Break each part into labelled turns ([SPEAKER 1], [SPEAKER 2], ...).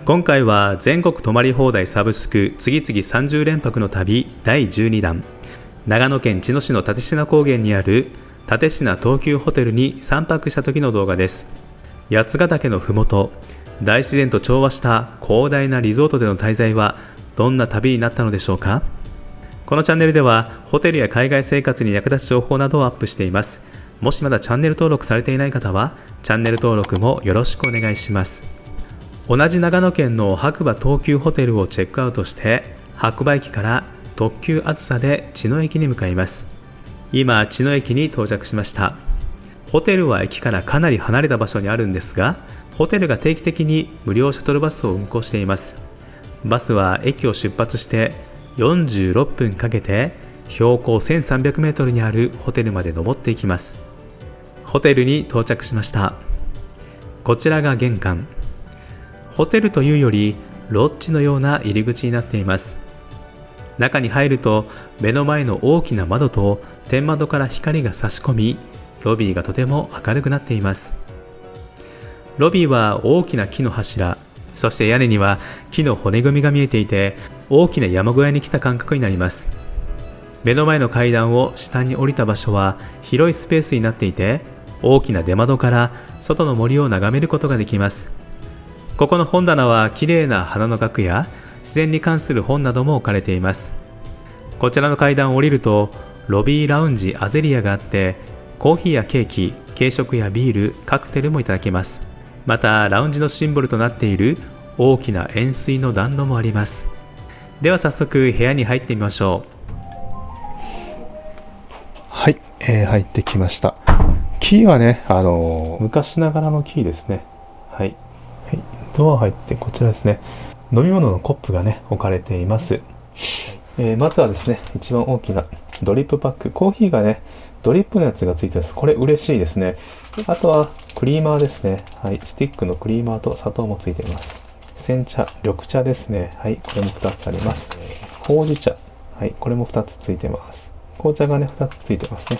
[SPEAKER 1] 今回は全国泊まり放題サブスク次々30連泊の旅第12弾、長野県茅野市の蓼科高原にある蓼科東急ホテルに3泊した時の動画です。八ヶ岳のふもと、大自然と調和した広大なリゾートでの滞在はどんな旅になったのでしょうか。このチャンネルではホテルや海外生活に役立つ情報などをアップしています。もしまだチャンネル登録されていない方はチャンネル登録もよろしくお願いします。同じ長野県の白馬東急ホテルをチェックアウトして白馬駅から特急あずさで茅野駅に向かいます。今茅野駅に到着しました。ホテルは駅からかなり離れた場所にあるんですが、ホテルが定期的に無料シャトルバスを運行しています。バスは駅を出発して46分かけて標高1300メートルにあるホテルまで登っていきます。ホテルに到着しました。こちらが玄関。ホテルというよりロッジのような入り口になっています。中に入ると目の前の大きな窓と天窓から光が差し込み、ロビーがとても明るくなっています。ロビーは大きな木の柱、そして屋根には木の骨組みが見えていて、大きな山小屋に来た感覚になります。目の前の階段を下に降りた場所は広いスペースになっていて、大きな出窓から外の森を眺めることができます。ここの本棚は綺麗な花の額や自然に関する本なども置かれています。こちらの階段を降りるとロビーラウンジアゼリアがあって、コーヒーやケーキ、軽食やビール、カクテルもいただけます。またラウンジのシンボルとなっている大きな円錐の暖炉もあります。では早速部屋に入ってみましょう。
[SPEAKER 2] はい、入ってきました。キーはね、昔ながらのキーですね。はい、ドア入ってこちらですね。飲み物のコップがね置かれています。まずはですね、一番大きなドリップパック、コーヒーがねドリップのやつがついてます。これ嬉しいですね。あとはクリーマーですね。はい、スティックのクリーマーと砂糖もついています。煎茶、緑茶ですね。はい、これも2つあります。ほうじ茶、はい、これも2つついてます。紅茶がね2つついてますね。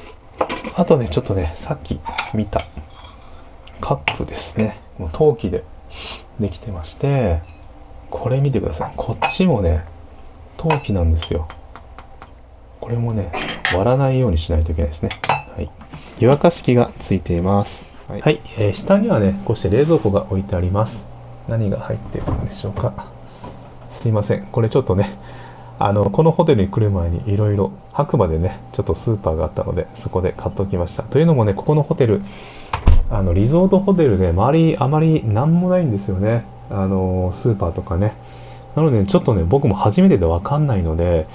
[SPEAKER 2] あとね、ちょっとね、さっき見たカップですね。もう陶器でできてまして、これ見てください。こっちもね陶器なんですよ。これもね割らないようにしないといけないですね。はい、湯沸かし器がついています。はい、下にはねこうして冷蔵庫が置いてあります。何が入ってるんでしょうか。すいません、これちょっとねこのホテルに来る前にいろいろ白馬でねちょっとスーパーがあったので、そこで買っておきました。というのもね、ここのホテルリゾートホテルで周りあまり何もないんですよね。スーパーとかね。なので、ちょっとね僕も初めてで分かんないので、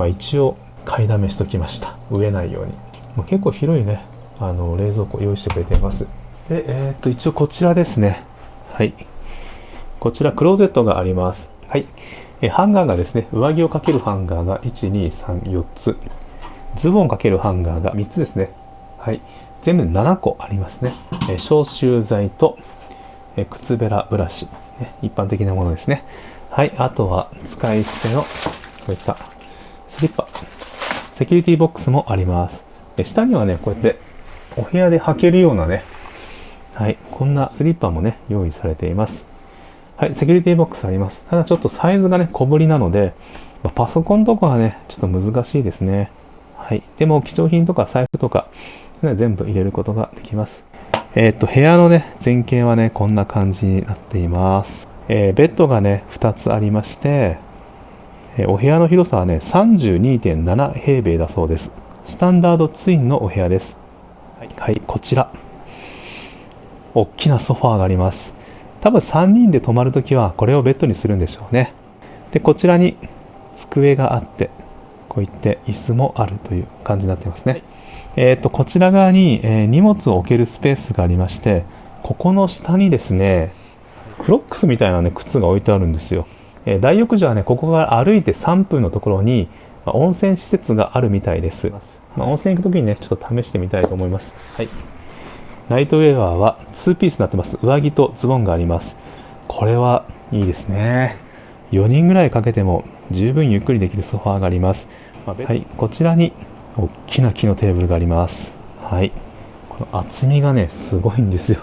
[SPEAKER 2] 一応買いだめしときました。飢えないように。結構広いね冷蔵庫用意してくれています。で、一応こちらですね。はい、こちらクローゼットがあります。はい、ハンガーがですね、上着をかけるハンガーが1、2、3、4つ、ズボンかけるハンガーが3つですね。はい、全部で7個ありますね。消臭剤と靴べらブラシ、一般的なものですね。はい、あとは使い捨てのこういったスリッパ、セキュリティボックスもあります。下にはね、こうやってお部屋で履けるようなね、はい、こんなスリッパもね用意されています。はい、セキュリティボックスあります。ただちょっとサイズがね小ぶりなので、パソコンとかはねちょっと難しいですね。はい、でも貴重品とか財布とか全部入れることができます。部屋のね前景はねこんな感じになっています。ベッドがね2つありまして、お部屋の広さはね 32.7 平米だそうです。スタンダードツインのお部屋です。はい、こちら大きなソファーがあります。多分3人で泊まるときはこれをベッドにするんでしょうね。で、こちらに机があって、こういって椅子もあるという感じになっていますね。こちら側に、荷物を置けるスペースがありまして、ここの下にですね、クロックスみたいなね靴が置いてあるんですよ。大浴場はね、ここから歩いて3分のところに温泉施設があるみたいです。温泉行くときにねちょっと試してみたいと思います。はい、ナイトウェアは2ピースになってます。上着とズボンがあります。これはいいですね。4人ぐらいかけても十分ゆっくりできるソファーがあります。はい、こちらに大きな木のテーブルがあります。はい、この厚みがねすごいんですよ。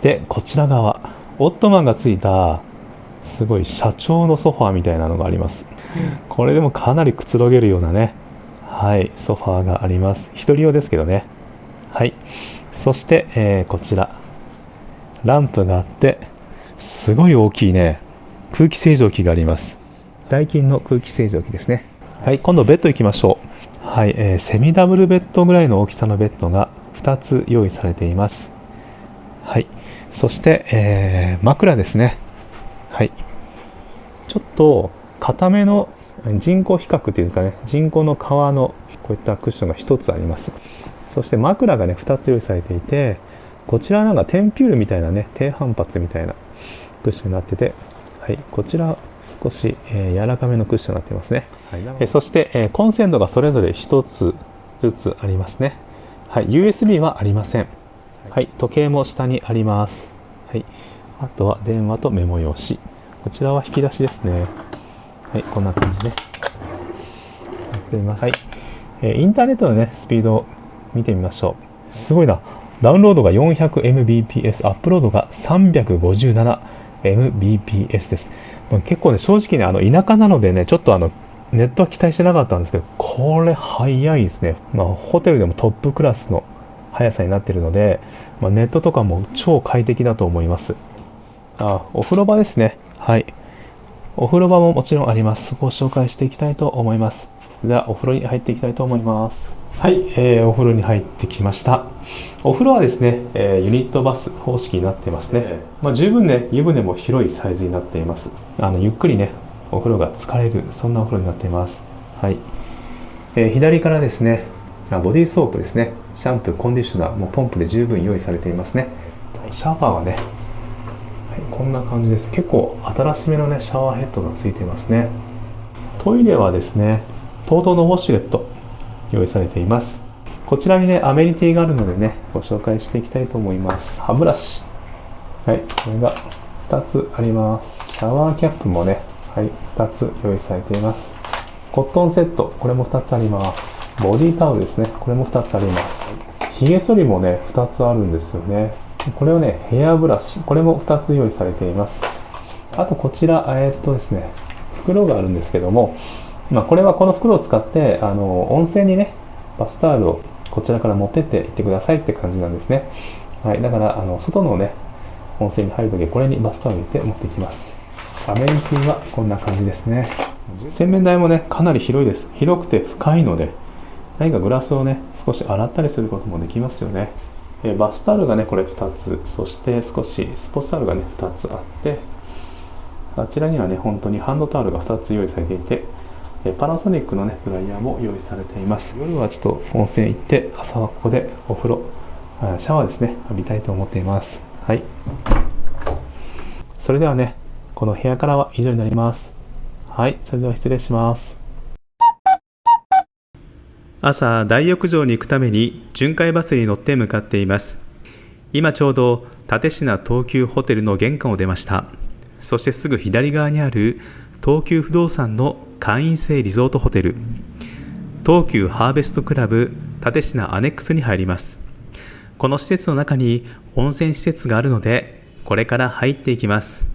[SPEAKER 2] で、こちら側オットマンがついたすごい社長のソファーみたいなのがあります。これでもかなりくつろげるようなね、はい、ソファーがあります。一人用ですけどね。はい。そして、こちら、ランプがあって、すごい大きいね、空気清浄機があります。ダイキンの空気清浄機ですね。はい、今度ベッド行きましょう。はい、セミダブルベッドぐらいの大きさのベッドが2つ用意されています。はい。そして、枕ですね。はい。ちょっと固めの人工皮革っていうんですかね、人工の革のこういったクッションが1つあります。そして枕がね2つ用意されていて、こちらなんかテンピュールみたいなね、低反発みたいなクッションになってて、はい、こちら少し、柔らかめのクッションになっていますね。はい、そして、コンセントがそれぞれ1つずつありますね。はい、USB はありません。はい、時計も下にあります。はい、あとは電話とメモ用紙。こちらは引き出しですね。はい、こんな感じで、やっています。はい、インターネットのね、スピードを見てみましょう。すごいな。ダウンロードが 400Mbps、アップロードが 357Mbps です。結構ね、正直ね、田舎なのでね、ちょっとネットは期待してなかったんですけど、これ早いですね。ホテルでもトップクラスの速さになっているので、ネットとかも超快適だと思います。お風呂場ですね。はい。お風呂場ももちろんあります。ご紹介していきたいと思います。では、お風呂に入っていきたいと思います。はい、お風呂に入ってきました。お風呂はですね、ユニットバス方式になっていますね。十分ね、湯船も広いサイズになっています。ゆっくりね、お風呂が浸かれる、そんなお風呂になっています。はい。左からですね、ボディーソープですね。シャンプー、コンディショナー、もうポンプで十分用意されていますね。シャワーはね、はい、こんな感じです。結構新しめのね、シャワーヘッドがついていますね。トイレはですね、TOTOのウォシュレット、用意されています。こちらにね、アメニティがあるのでね、ご紹介していきたいと思います。歯ブラシ。はい、これが2つあります。シャワーキャップもね、はい、2つ用意されています。コットンセット、これも2つあります。ボディタオルですね、これも2つあります。ヒゲ剃りもね、2つあるんですよね。これはね、ヘアブラシ、これも2つ用意されています。あとこちら、ですね、袋があるんですけども、これはこの袋を使って温泉にね、バスタオルをこちらから持ってっていってくださいって感じなんですね。はい、だから外のね、温泉に入るときこれにバスタオル入れて持っていきます。アメニティはこんな感じですね。洗面台もね、かなり広いです。広くて深いので、何かグラスをね、少し洗ったりすることもできますよね。バスタオルがね、これ2つ、そして少しスポーツタオルがね、2つあって、あちらにはね、本当にハンドタオルが2つ用意されていて、パナソニックのね、ドライヤーも用意されています。夜はちょっと温泉行って、朝はここでお風呂、シャワーですね、浴びたいと思っています。はい。それではね、この部屋からは以上になります。はい、それでは失礼します。
[SPEAKER 1] 朝、大浴場に行くために巡回バスに乗って向かっています。今ちょうど立科東急ホテルの玄関を出ました。そしてすぐ左側にある東急不動産の会員制リゾートホテル、東急ハーベストクラブ立科アネックスに入ります。この施設の中に温泉施設があるので、これから入っていきます。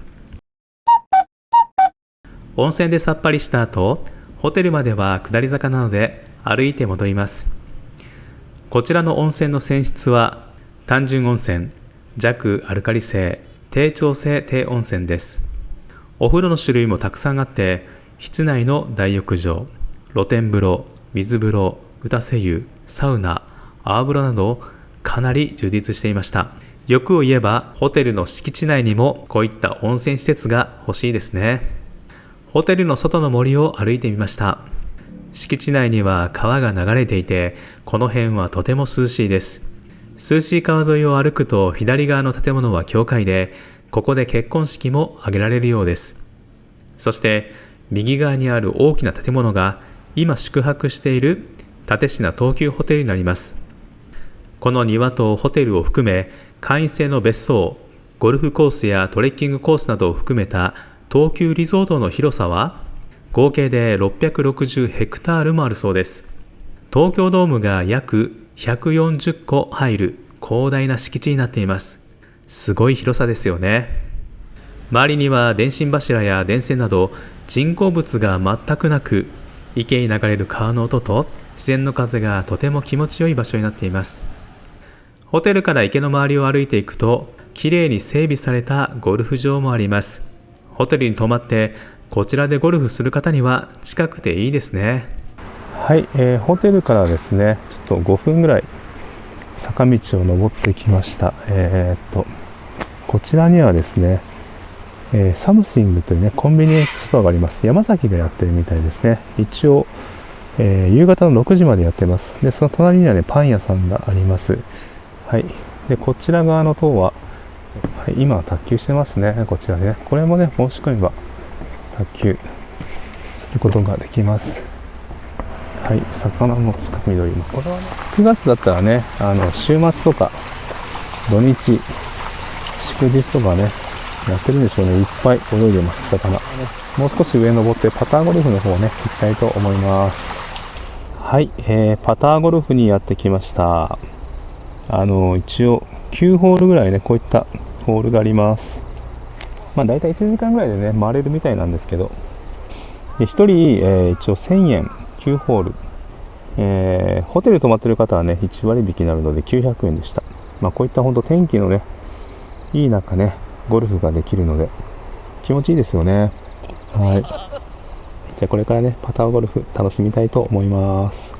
[SPEAKER 1] 温泉でさっぱりした後、ホテルまでは下り坂なので歩いて戻ります。こちらの温泉の泉質は単純温泉、弱アルカリ性、低調性低温泉です。お風呂の種類もたくさんあって、室内の大浴場、露天風呂、水風呂、打たせ湯、サウナ、泡風呂などかなり充実していました。欲を言えばホテルの敷地内にもこういった温泉施設が欲しいですね。ホテルの外の森を歩いてみました。敷地内には川が流れていて、この辺はとても涼しいです。涼しい川沿いを歩くと左側の建物は教会で、ここで結婚式も挙げられるようです。そして右側にある大きな建物が今宿泊している立科東急ホテルになります。この庭とホテルを含め会員制の別荘、ゴルフコースやトレッキングコースなどを含めた東急リゾートの広さは合計で660ヘクタールもあるそうです。東京ドームが約140個入る広大な敷地になっています。すごい広さですよね。周りには電信柱や電線など人工物が全くなく、池に流れる川の音と自然の風がとても気持ちよい場所になっています。ホテルから池の周りを歩いていくと、きれいに整備されたゴルフ場もあります。ホテルに泊まってこちらでゴルフする方には近くていいですね。
[SPEAKER 2] はい、ホテルからですね、ちょっと5分ぐらい坂道を登ってきました。こちらにはですね、サムシングというねコンビニエンスストアがあります。山崎がやってるみたいですね。一応、夕方の6時までやってます。でその隣にはねパン屋さんがあります。はい、でこちら側の塔は、はい、今は卓球してますね。こちらね、これもね申し込めば卓球することができます。はい、魚のつかみ取り、これはね9月だったらね、週末とか土日祝日とかねやってるんでしょうね。いっぱい泳いでます、魚。もう少し上登ってパターゴルフの方をね行きたいと思います。はい、パターゴルフにやってきました。一応9ホールぐらいねこういったホールがあります。だいたい1時間ぐらいでね回れるみたいなんですけど、で1人、一応1000円9ホール、ホテル泊まってる方はね1割引きになるので900円でした。こういった本当天気のねいい中ねゴルフができるので気持ちいいですよね。はい、じゃあこれからねパターゴルフ楽しみたいと思います。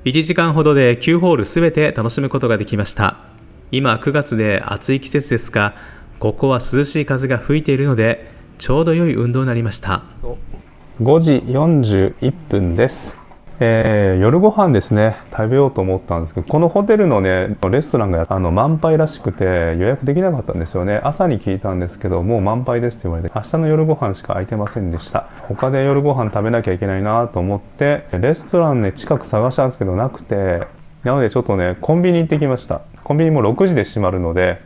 [SPEAKER 1] 1時間ほどで9ホールすべて楽しむことができました。今9月で暑い季節ですが、ここは涼しい風が吹いているのでちょうど良い運動になりました。
[SPEAKER 2] 5時41分です。夜ご飯ですね食べようと思ったんですけど、このホテルのねレストランが満杯らしくて予約できなかったんですよね。朝に聞いたんですけどもう満杯ですって言われて、明日の夜ご飯しか空いてませんでした。他で夜ご飯食べなきゃいけないなと思ってレストランね近く探したんですけどなくて、なのでちょっとねコンビニ行ってきました。コンビニも6時で閉まるので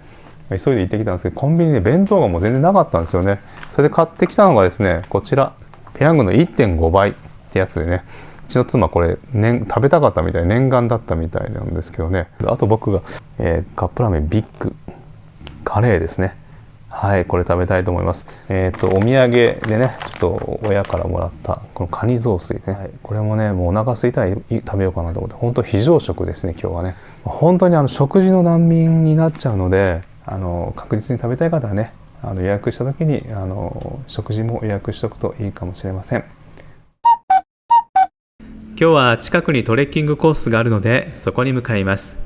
[SPEAKER 2] 急いで行ってきたんですけど、コンビニで弁当がもう全然なかったんですよね。それで買ってきたのがですねこちらペヤングの 1.5 倍ってやつでね、うちの妻これ、食べたかったみたい、念願だったみたいなんですけどね。あと僕が、カップラーメンビッグカレーですね。はい、これ食べたいと思います。お土産でねちょっと親からもらったこのカニ雑炊ね、はい、これもねもうお腹空いたら食べようかなと思って、本当非常食ですね今日はね。本当に食事の難民になっちゃうので、確実に食べたい方はね予約した時に食事も予約しておくといいかもしれません。
[SPEAKER 1] 今日は近くにトレッキングコースがあるのでそこに向かいます。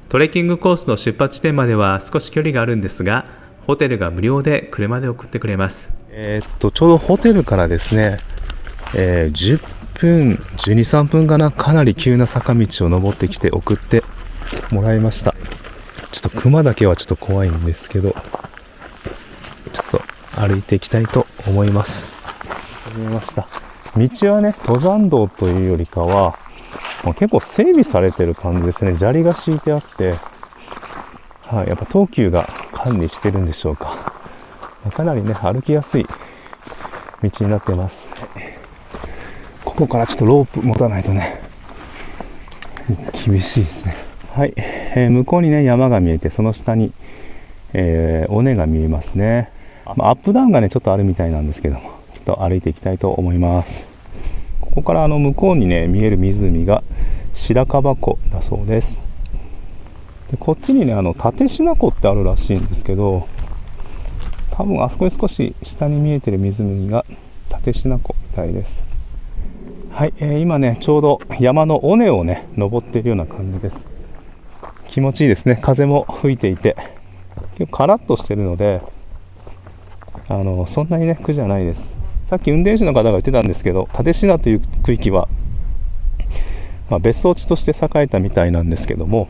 [SPEAKER 1] トレッキングコースの出発地点までは少し距離があるんですが、ホテルが無料で車で送ってくれます。
[SPEAKER 2] ちょうどホテルからですね、10分12、3分かな、かなり急な坂道を登ってきて送ってもらいました。ちょっと熊だけはちょっと怖いんですけど、ちょっと歩いていきたいと思います。始めました。道はね登山道というよりかは結構整備されてる感じですね。砂利が敷いてあって、はい、やっぱ東急が管理してるんでしょうか。かなりね歩きやすい道になってます。ここからちょっとロープ持たないとね厳しいですね。はい、向こうにね山が見えて、その下に、尾根が見えますね。アップダウンがねちょっとあるみたいなんですけども、ちょっと歩いていきたいと思います。ここから向こうにね見える湖が白樺湖だそうです。でこっちにね立科湖ってあるらしいんですけど、多分あそこに少し下に見えてる湖が立科湖みたいです。はい、今ねちょうど山の尾根をね登っているような感じです。気持ちいいですね。風も吹いていて結構カラッとしてるのでそんなにね苦じゃないです。さっき運転手の方が言ってたんですけど、立科という区域は、別荘地として栄えたみたいなんですけども、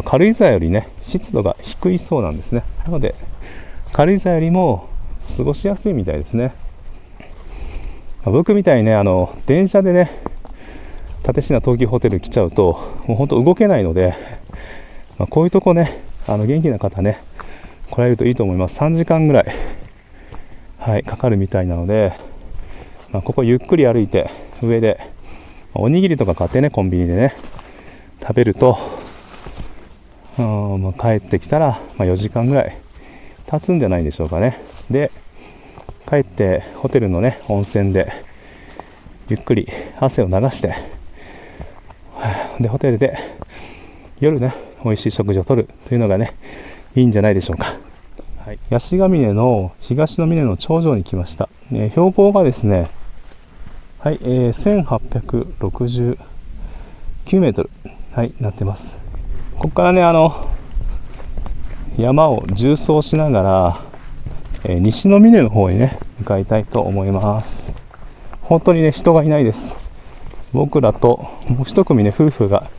[SPEAKER 2] 軽井沢よりね湿度が低いそうなんですね。なので軽井沢よりも過ごしやすいみたいですね。僕みたいにね電車でね立科東急ホテル来ちゃうともうほんと動けないので、こういうとこね元気な方ね来られるといいと思います。3時間ぐらい、はい、かかるみたいなので、ここゆっくり歩いて上でおにぎりとか買ってねコンビニでね食べると帰ってきたら4時間ぐらい経つんじゃないでしょうかね。で、帰ってホテルのね、温泉でゆっくり汗を流して、で、ホテルで夜ね、美味しい食事をとるというのがね、いいんじゃないでしょうか。はい、八ヶ峰の東の峰の頂上に来ました。標高がですね、はい、1869メートル、はい、なってます。ここからね、山を縦走しながら、西の峰の方にね、向かいたいと思います。本当にね、人がいないです。僕らともう一組ね、夫婦が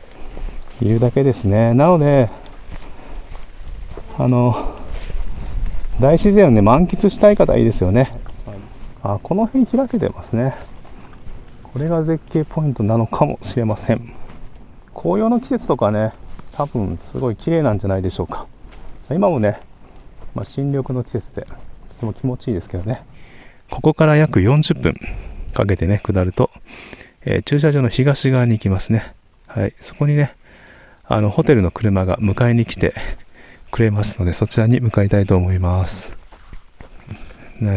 [SPEAKER 2] いるだけですね。なので、大自然をね、満喫したい方はいいですよね。この辺開けてますね。これが絶景ポイントなのかもしれません。紅葉の季節とかね、多分すごい綺麗なんじゃないでしょうか。今もね、新緑の季節でとても気持ちいいですけどね。ここから約40分かけてね、下ると、駐車場の東側に行きますね。はい、そこにね、ホテルの車が迎えに来てくれますので、そちらに向かいたいと思います。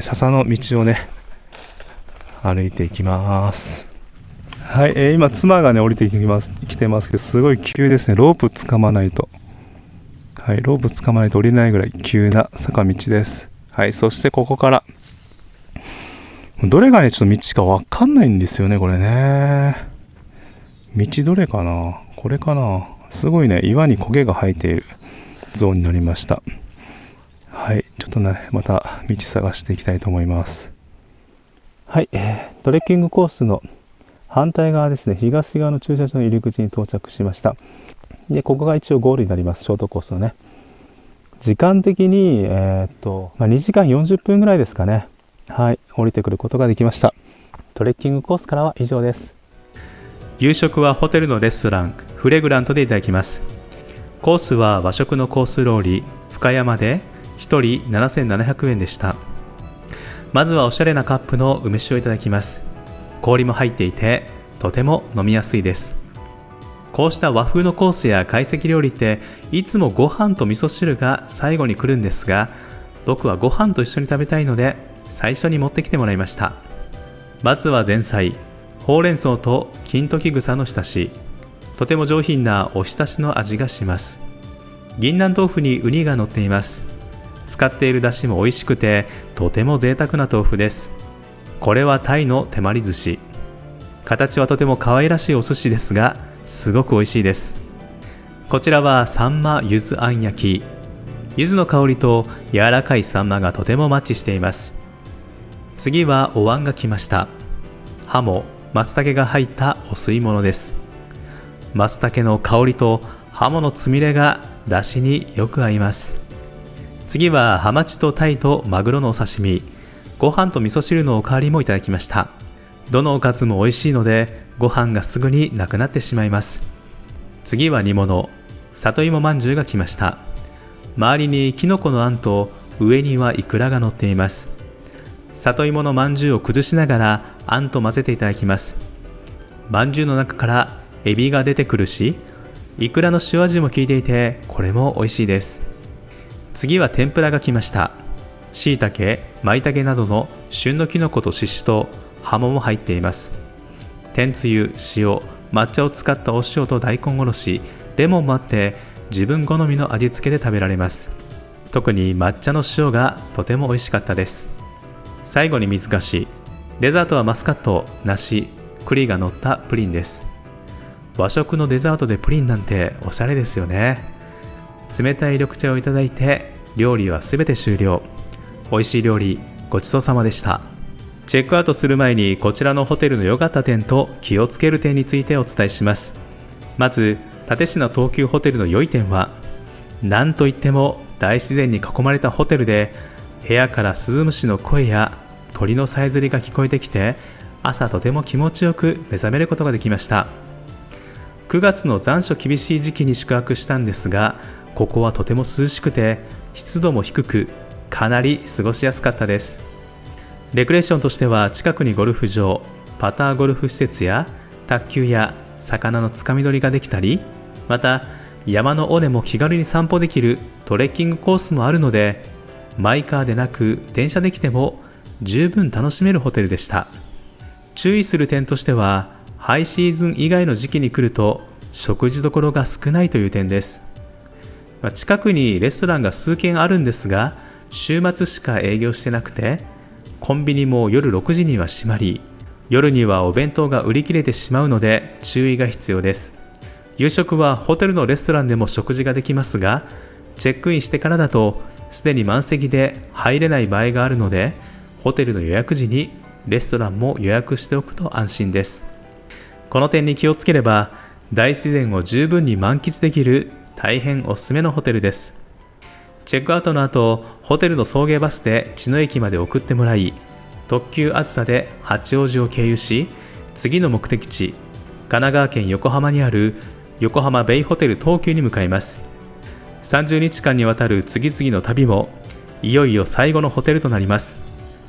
[SPEAKER 2] 笹の道をね、歩いていきます。はい、今妻がね、降りてきてますけど、すごい急ですね。ロープ掴まないと。はい、ロープ掴まないと降りれないぐらい急な坂道です。はい、そしてここから、どれがね、ちょっと道かわかんないんですよね、これね。道どれかな？これかな？すごいね、岩に苔が生えているゾーンになりました。はい、ちょっとね、また道探していきたいと思います。はい、トレッキングコースの反対側ですね、東側の駐車場の入り口に到着しました。で、ここが一応ゴールになります、ショートコースのね。時間的に、2時間40分ぐらいですかね。はい、降りてくることができました。トレッキングコースからは以上です。
[SPEAKER 1] 夕食はホテルのレストランフレグラントでいただきます。コースは和食のコース料理深山で1人7700円でした。まずはおしゃれなカップの梅酒をいただきます。氷も入っていてとても飲みやすいです。こうした和風のコースや懐石料理っていつもご飯と味噌汁が最後に来るんですが、僕はご飯と一緒に食べたいので最初に持ってきてもらいました。まずは前菜、ほうれん草と金時草の浸し、とても上品なお浸しの味がします。銀杏豆腐にウニが乗っています。使っている出汁も美味しくてとても贅沢な豆腐です。これはタイの手まり寿司。形はとても可愛らしいお寿司ですがすごく美味しいです。こちらはサンマ柚子あん焼き。柚子の香りと柔らかいサンマがとてもマッチしています。次はお椀が来ました。ハモ、松茸が入ったお吸い物です。松茸の香りとハモのつみれが出汁によく合います。次はハマチとタイとマグロのお刺身、ご飯と味噌汁のおかわりもいただきました。どのおかずも美味しいのでご飯がすぐになくなってしまいます。次は煮物、里芋まんじゅうが来ました。周りにきのこのあんと上にはイクラが乗っています。里芋のまんじゅうを崩しながらあんと混ぜていただきます。まんじゅうの中からエビが出てくるし、イクラの塩味も効いていてこれも美味しいです。次は天ぷらが来ました。しいたけ、まいたけなどの旬のきのことししとハモも入っています。天つゆ、塩、抹茶を使ったお塩と大根おろし、レモンもあって自分好みの味付けで食べられます。特に抹茶の塩がとても美味しかったです。最後に水菓子、デザートはマスカット、梨、栗が乗ったプリンです。和食のデザートでプリンなんておしゃれですよね。冷たい緑茶をいただいて料理はすべて終了。美味しい料理ごちそうさまでした。チェックアウトする前にこちらのホテルの良かった点と気をつける点についてお伝えします。まず蓼科東急ホテルの良い点は、なんといっても大自然に囲まれたホテルで、部屋からスズムシの声や鳥のさえずりが聞こえてきて、朝とても気持ちよく目覚めることができました。9月の残暑厳しい時期に宿泊したんですが、ここはとても涼しくて湿度も低く、かなり過ごしやすかったです。レクレーションとしては近くにゴルフ場、パターゴルフ施設や卓球や魚のつかみ取りができたり、また山の尾根も気軽に散歩できるトレッキングコースもあるので、マイカーでなく電車で来ても十分楽しめるホテルでした。注意する点としては、ハイシーズン以外の時期に来ると食事どころが少ないという点です。近くにレストランが数軒あるんですが、週末しか営業してなくて、コンビニも夜6時には閉まり、夜にはお弁当が売り切れてしまうので注意が必要です。夕食はホテルのレストランでも食事ができますが、チェックインしてからだとすでに満席で入れない場合があるので、ホテルの予約時にレストランも予約しておくと安心です。この点に気をつければ、大自然を十分に満喫できる大変おすすめのホテルです。チェックアウトの後、ホテルの送迎バスで茅野駅まで送ってもらい、特急あずさで八王子を経由し、次の目的地、神奈川県横浜にある横浜ベイホテル東急に向かいます。30日間にわたる次々の旅も、いよいよ最後のホテルとなります。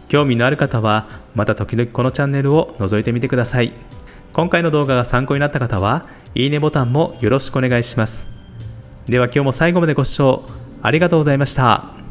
[SPEAKER 1] 興味のある方は、また時々このチャンネルを覗いてみてください。今回の動画が参考になった方は、いいねボタンもよろしくお願いします。では今日も最後までご視聴ありがとうございました。